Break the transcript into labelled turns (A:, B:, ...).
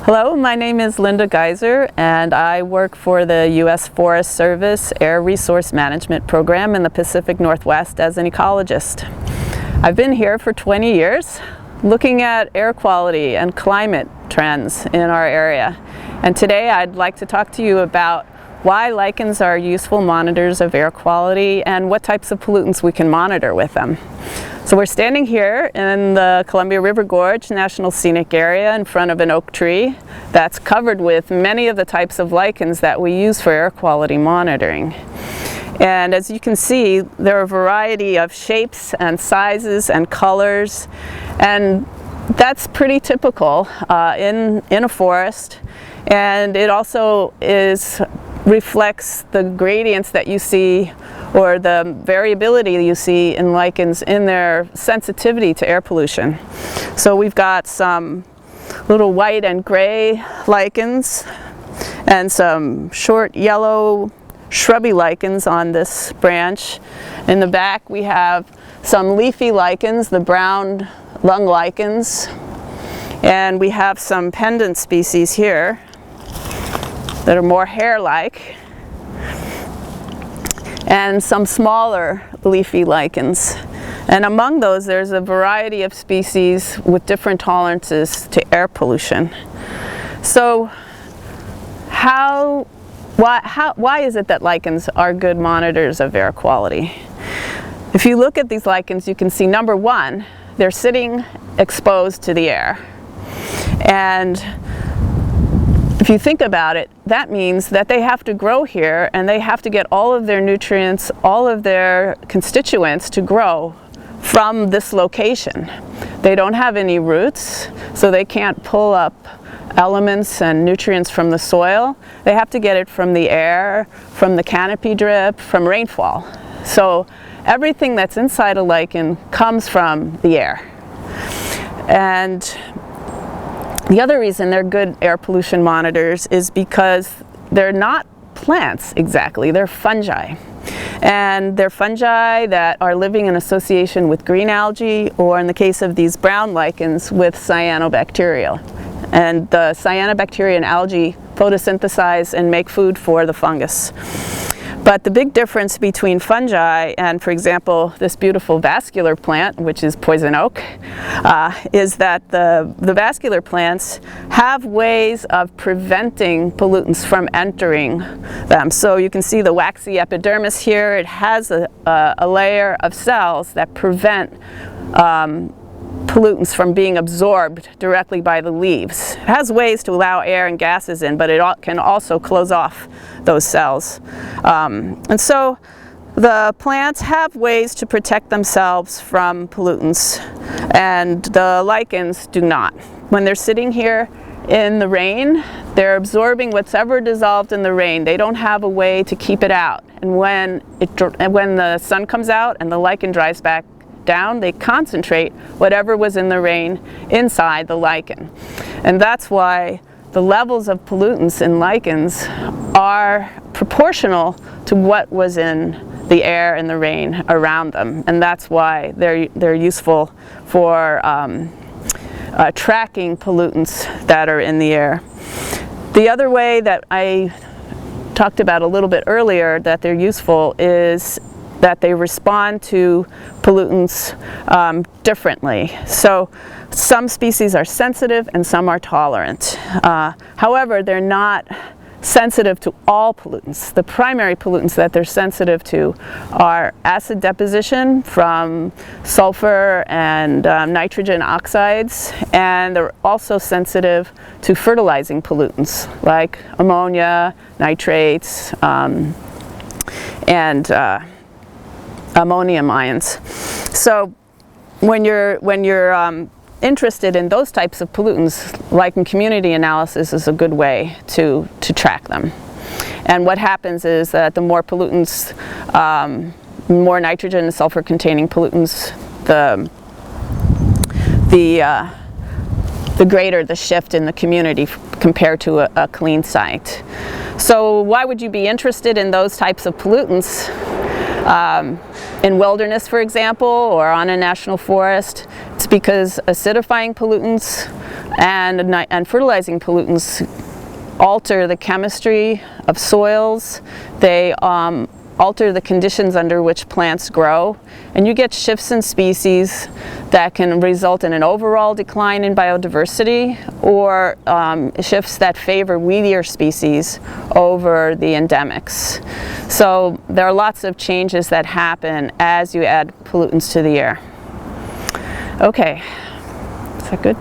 A: Hello, my name is Linda Geiser and I work for the U.S. Forest Service Air Resource Management Program in the Pacific Northwest as an ecologist. I've been here for 20 years looking at air quality and climate trends in our area. And today I'd like to talk to you about why lichens are useful monitors of air quality and what types of pollutants we can monitor with them. So we're standing here in the Columbia River Gorge National Scenic Area in front of an oak tree that's covered with many of the types of lichens that we use for air quality monitoring. And as you can see, there are a variety of shapes and sizes and colors, and that's pretty typical in a forest. And it also reflects the gradients that you see, or the variability you see in lichens in their sensitivity to air pollution. So we've got some little white and gray lichens and some short yellow shrubby lichens on this branch. In the back we have some leafy lichens, the brown lung lichens, and we have some pendant species here that are more hair-like, and some smaller leafy lichens. And among those there's a variety of species with different tolerances to air pollution. So why is it that lichens are good monitors of air quality? If you look at these lichens, you can see, number one, they're sitting exposed to the air. And if you think about it, that means that they have to grow here and they have to get all of their nutrients, all of their constituents to grow from this location. They don't have any roots, so they can't pull up elements and nutrients from the soil. They have to get it from the air, from the canopy drip, from rainfall. So everything that's inside a lichen comes from the air. And the other reason they're good air pollution monitors is because they're not plants exactly, they're fungi. And they're fungi that are living in association with green algae, or in the case of these brown lichens, with cyanobacteria. And the cyanobacteria and algae photosynthesize and make food for the fungus. But the big difference between fungi and, for example, this beautiful vascular plant, which is poison oak, is that the vascular plants have ways of preventing pollutants from entering them. So you can see the waxy epidermis here. It has a layer of cells that prevent pollutants from being absorbed directly by the leaves. It has ways to allow air and gases in, but it can also close off those cells. And so the plants have ways to protect themselves from pollutants, and the lichens do not. When they're sitting here in the rain, they're absorbing whatever dissolved in the rain. They don't have a way to keep it out. And when the sun comes out and the lichen dries back down, they concentrate whatever was in the rain inside the lichen. And that's why the levels of pollutants in lichens are proportional to what was in the air and the rain around them. And that's why they're useful for tracking pollutants that are in the air. The other way that I talked about a little bit earlier that they're useful is that they respond to pollutants differently. So some species are sensitive and some are tolerant. However, they're not sensitive to all pollutants. The primary pollutants that they're sensitive to are acid deposition from sulfur and nitrogen oxides, and they're also sensitive to fertilizing pollutants like ammonia, nitrates, and ammonium ions. So when you're interested in those types of pollutants, lichen community analysis is a good way to track them. And what happens is that the more pollutants, more nitrogen and sulfur containing pollutants, the greater the shift in the community compared to a clean site. So why would you be interested in those types of pollutants? In wilderness, for example, or on a national forest? It's because acidifying pollutants and fertilizing pollutants alter the chemistry of soils. They alter the conditions under which plants grow, and you get shifts in species that can result in an overall decline in biodiversity, or shifts that favor weedier species over the endemics. So there are lots of changes that happen as you add pollutants to the air. Okay, is that good?